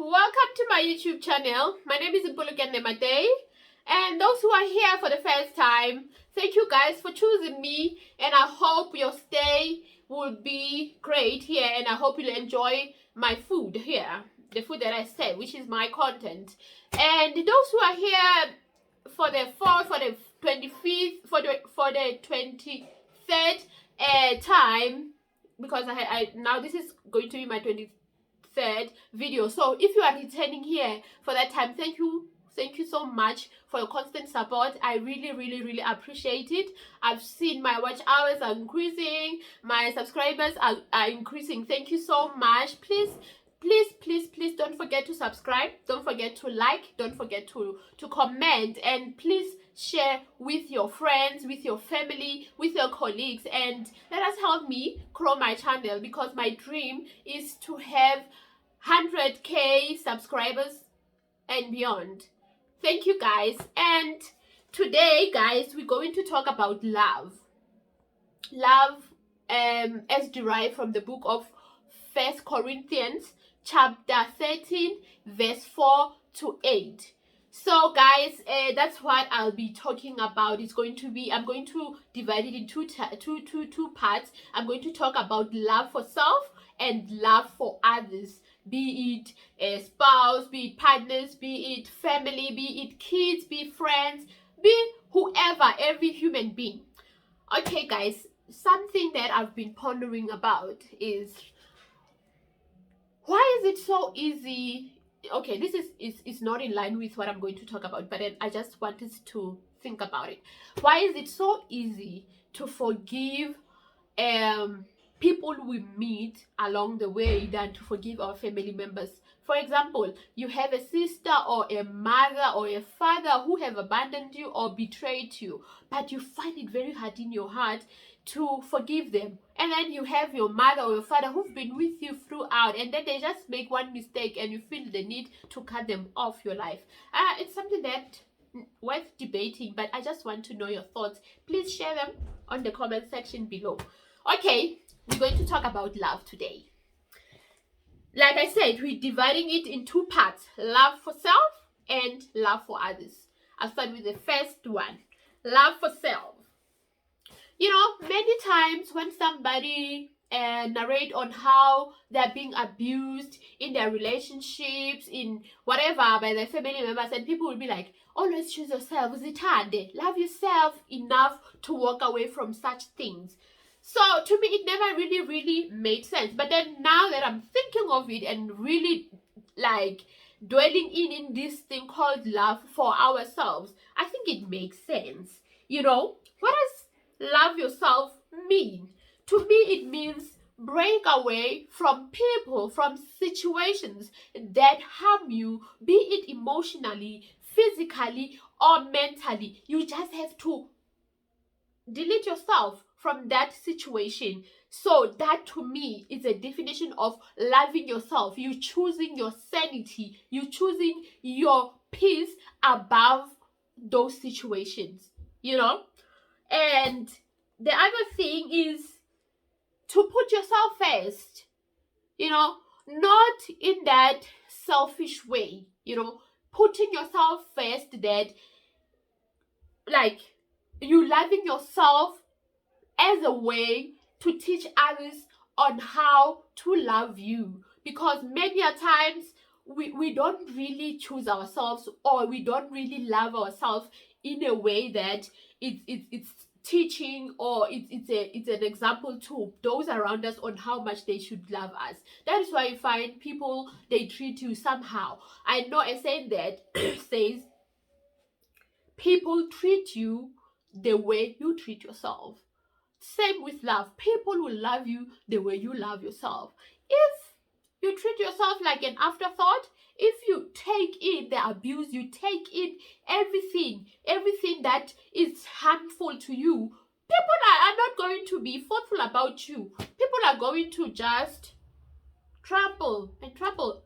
welcome to my YouTube channel. My name is Mpulukenemade, and those who are here for the first time, thank you guys for choosing me, and I hope your stay will be great here, and I hope you'll enjoy my food here, the food that I serve, which is my content. And those who are here for the 25th, for the 23rd time, because I now this is going to be my 23rd video. So if you are returning here for that time, thank you so much for your constant support. I really appreciate it. I've seen my watch hours are increasing, my subscribers are increasing. Thank you so much. Please don't forget to subscribe, don't forget to like, don't forget to comment, and please share with your friends, with your family, with your colleagues, and let us help me grow my channel, because my dream is to have 100k subscribers and beyond. Thank you guys. And today, guys, we're going to talk about love as derived from the book of 1 Corinthians chapter 13 verse 4 to 8. So guys, that's what I'll be talking about. I'm going to divide it into two parts. I'm going to talk about love for self and love for others, be it a spouse, be it partners, be it family, be it kids, be it friends, be whoever, every human being. Okay guys, something that I've been pondering about is, why is it so easy? Okay, this is not in line with what I'm going to talk about, but then I just wanted to think about it. Why is it so easy to forgive people we meet along the way than to forgive our family members? For example, you have a sister or a mother or a father who have abandoned you or betrayed you, but you find it very hard in your heart to forgive them. And then you have your mother or your father who've been with you throughout, and then they just make one mistake and you feel the need to cut them off your life. It's something that worth debating, but I just want to know your thoughts. Please share them on the comment section below. Okay, we're going to talk about love today. Like I said, we're dividing it in two parts: love for self and love for others. I'll start with the first one, love for self. You know, many times when somebody narrate on how they're being abused in their relationships, in whatever, by their family members, and people will be like, always choose yourself, zithande, love yourself enough to walk away from such things. So to me, it never really made sense. But then now that I'm thinking of it and really like dwelling in this thing called love for ourselves, I think it makes sense. You know, what does love yourself mean? To me, it means break away from people, from situations that harm you, be it emotionally, physically, or mentally. You just have to delete yourself from that situation. So that to me is a definition of loving yourself. You choosing your sanity, you choosing your peace above those situations, you know. And the other thing is to put yourself first, you know, not in that selfish way, you know, putting yourself first, that like you loving yourself as a way to teach others on how to love you. Because many a times we don't really choose ourselves, or we don't really love ourselves in a way that it's teaching, or it's an example to those around us on how much they should love us. That is why you find people, they treat you somehow. I know a saying that says people treat you the way you treat yourself. Same with love. People will love you the way you love yourself. If you treat yourself like an afterthought, if you take in the abuse, you take in everything that is harmful to you, people are not going to be thoughtful about you. People are going to just trample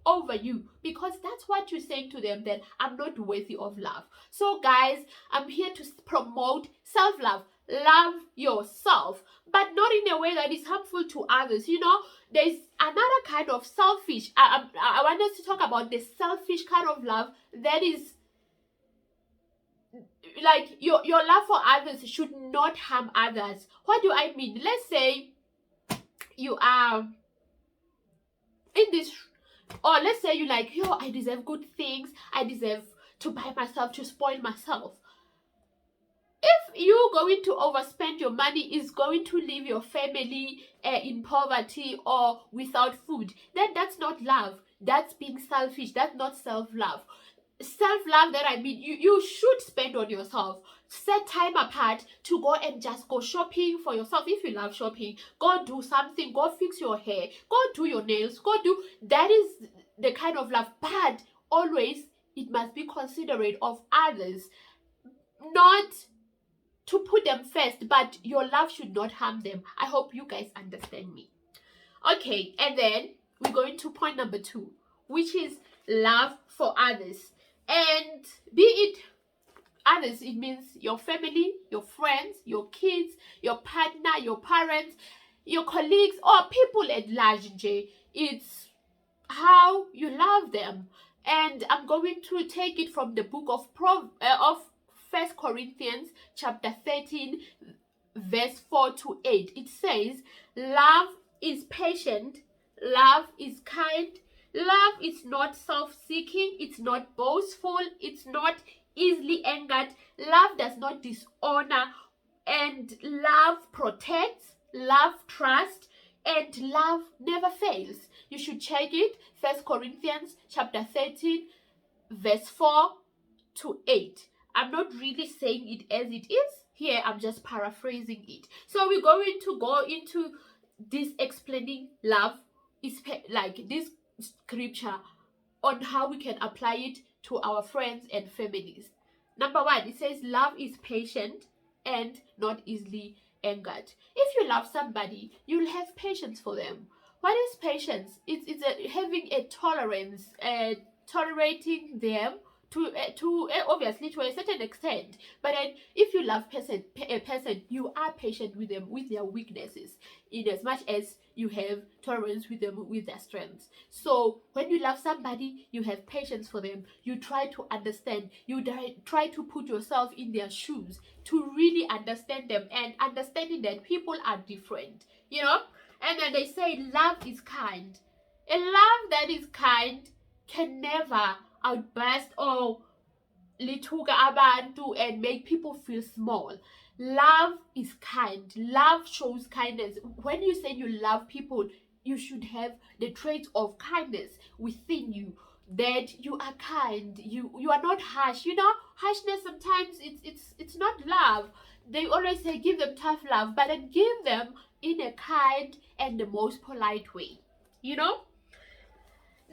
over you, because that's what you're saying to them, that I'm not worthy of love. So guys, I'm here to promote self-love. love yourself, but not in a way that is harmful to others. There's another kind of selfish. I want us to talk about the selfish kind of love that is like your love for others should not harm others. What do I mean? Let's say you are in this, or let's say you like, I deserve good things, I deserve to buy myself, to spoil myself. If you're going to overspend your money, is going to leave your family in poverty or without food, then that's not love. That's being selfish. That's not self-love. Self-love, that I mean, you should spend on yourself. Set time apart to go and just go shopping for yourself. If you love shopping, go do something. Go fix your hair. Go do your nails. That is the kind of love. But always, it must be considerate of others. Not to put them first, but your love should not harm them. I hope you guys understand me. Okay, and then we're going to point number 2, which is love for others. And be it others, it means your family, your friends, your kids, your partner, your parents, your colleagues, or people at large. It's how you love them. And I'm going to take it from the book of 1 Corinthians chapter 13, verse 4 to 8. It says, love is patient, love is kind, love is not self-seeking, it's not boastful, it's not easily angered, love does not dishonor, and love protects, love trusts, and love never fails. You should check it, 1 Corinthians chapter 13, verse 4 to 8. I'm not really saying it as it is here, I'm just paraphrasing it. So we're going to go into this explaining love, is like this scripture, on how we can apply it to our friends and families. Number 1, it says love is patient and not easily angered. If you love somebody, you'll have patience for them. What is patience? It's having a tolerance, tolerating them to obviously to a certain extent. But then if you love a person, you are patient with them, with their weaknesses, in as much as you have tolerance with them, with their strengths. So when you love somebody, you have patience for them. You try to understand. You try to put yourself in their shoes to really understand them, and understanding that people are different, And then they say love is kind. A love that is kind can never outburst or lithuka abantu and make people feel small. Love is kind. Love shows kindness. When you say you love people, you should have the traits of kindness within you, that you are kind, you are not harsh. Harshness sometimes it's not love. They always say give them tough love, but then give them in a kind and the most polite way.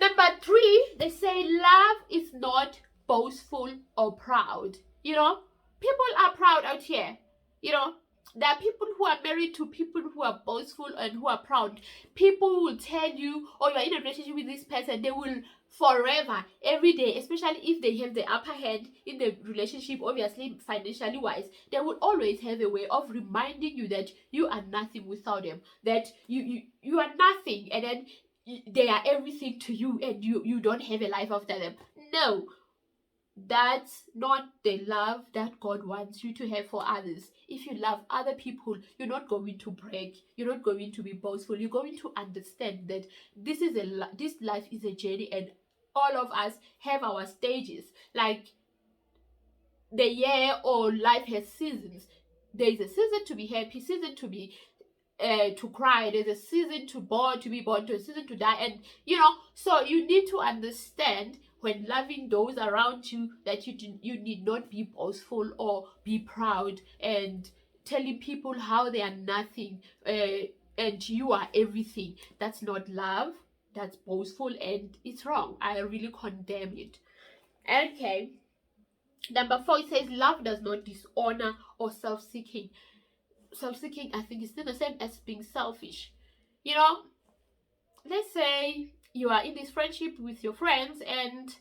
Number 3, they say love is not boastful or proud. People are proud out here. There are people who are married to people who are boastful and who are proud. People will tell you, or you are in a relationship with this person, they will forever, every day, especially if they have the upper hand in the relationship, obviously financially wise, they will always have a way of reminding you that you are nothing without them, that you are nothing, and then they are everything to you, and you don't have a life after them. No, that's not the love that God wants you to have for others. If you love other people, you're not going to brag, you're not going to be boastful, you're going to understand that this life is a journey, and all of us have our stages. Like the year or life has seasons. There is a season to be happy, season to be to cry, there's a season to be born, to a season to die, and so you need to understand when loving those around you that you need not be boastful or be proud and telling people how they are nothing and you are everything. That's not love. That's boastful, and it's wrong. I really condemn it. Okay. Number 4, it says love does not dishonor or self-seeking. Self-seeking, I think, is still the same as being selfish. Let's say you are in this friendship with your friends and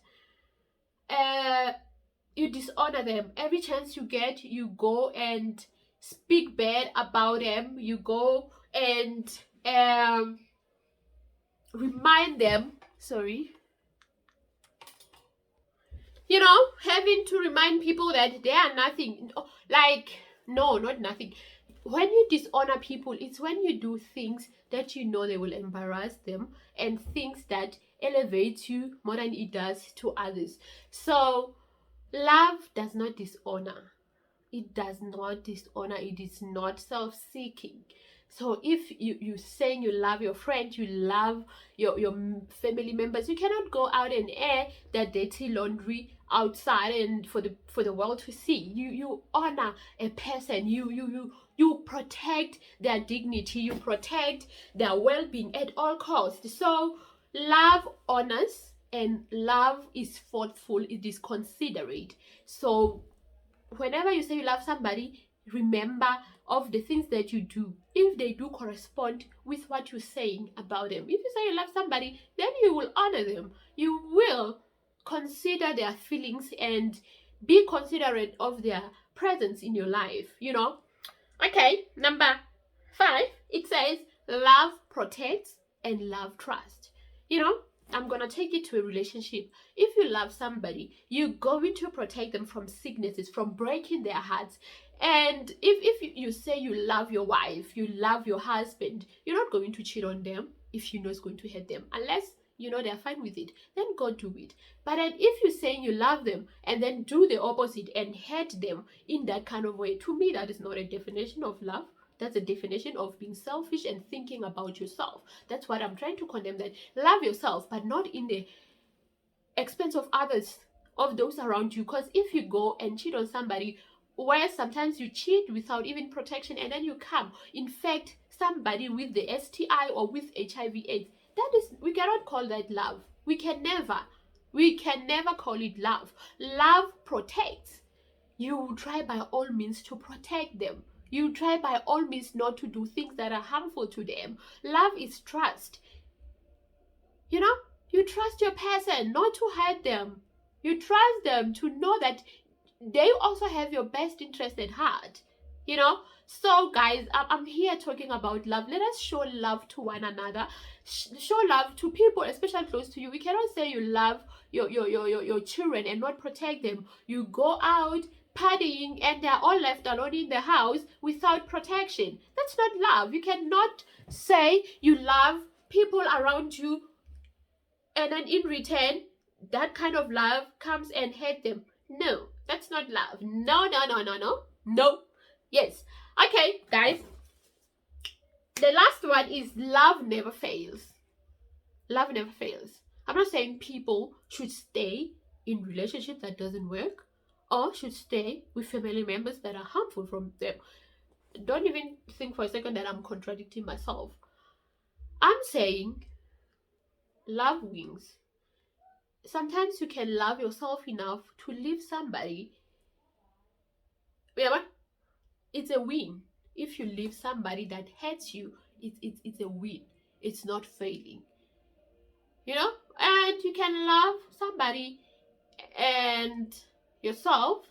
you dishonor them. Every chance you get, you go and speak bad about them. You go and remind them, having to remind people that they are nothing. Like, no, not nothing. When you dishonor people, it's when you do things that you know they will embarrass them, and things that elevate you more than it does to others. So love does not dishonor. It does not dishonor. It is not self-seeking. So if you saying you love your friend, you love your family members, you cannot go out and air that dirty laundry outside and for the world to see. You honor a person. You protect their dignity. You protect their well-being at all costs. So love honors, and love is thoughtful. It is considerate. So whenever you say you love somebody, remember of the things that you do, if they do correspond with what you're saying about them. If you say you love somebody, then you will honor them. You will consider their feelings and be considerate of their presence in your life, Okay, number 5, it says love protects and love trust. I'm gonna take it to a relationship. If you love somebody, you're going to protect them from sicknesses, from breaking their hearts. And if you say you love your wife, you love your husband, you're not going to cheat on them if you know it's going to hurt them, unless they're fine with it. Then go do it. But then if you're saying you love them and then do the opposite and hurt them in that kind of way, to me that is not a definition of love. That's a definition of being selfish and thinking about yourself. That's what I'm trying to condemn, that love yourself, but not in the expense of others, of those around you. Because if you go and cheat on somebody, where sometimes you cheat without even protection, and then you come infect somebody with the STI or with HIV/AIDS, we cannot call that love. We can never call it love. Love protects. You try by all means to protect them. You try by all means not to do things that are harmful to them. Love is trust. You trust your person not to hurt them. You trust them to know that they also have your best interest at heart. So guys, I'm here talking about love. Let us show love to one another. Show love to people, especially close to you. We cannot say you love your children and not protect them. You go out partying and they're all left alone in the house without protection. That's not love. You cannot say you love people around you and then in return that kind of love comes and hurt them. No, that's not love. No. Yes. Okay, guys. The last one is love never fails. Love never fails. I'm not saying people should stay in relationships that doesn't work, or should stay with family members that are harmful from them. Don't even think for a second that I'm contradicting myself. I'm saying love wins. Sometimes you can love yourself enough to leave somebody. Remember, it's a win. If you leave somebody that hurts you, it's a win. It's not failing. And you can love somebody and yourself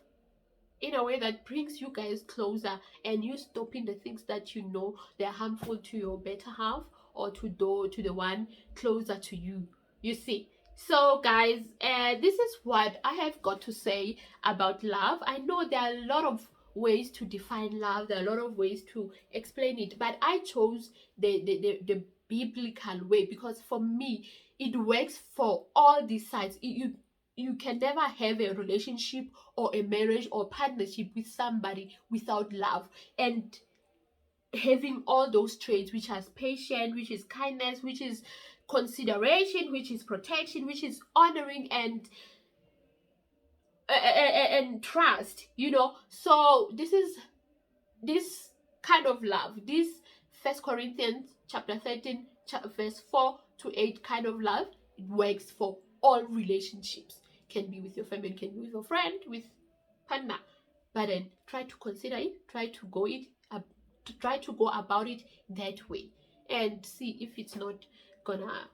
in a way that brings you guys closer, and you stopping the things that you know they're harmful to your better half or to the one closer to you. You see. So guys, this is what I have got to say about love. I know there are a lot of ways to define love. There are a lot of ways to explain it, but I chose the biblical way, because for me it works for all these sides. You can never have a relationship or a marriage or partnership with somebody without love and having all those traits, which is patience, which is kindness, which is consideration, which is protection, which is honoring and trust. So this kind of love, this 1 Corinthians chapter 13 verse 4 to 8 kind of love, it works for all relationships. Can be with your family, can be with your friend, with partner, but then try to consider it, try to go about it that way, and see if it's not gonna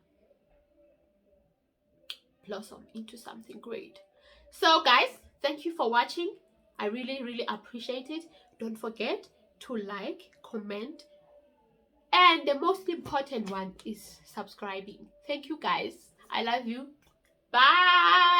blossom into something great. So guys, thank you for watching. I really appreciate it. Don't forget to like, comment, and the most important one is subscribing. Thank you guys. I love you. Bye.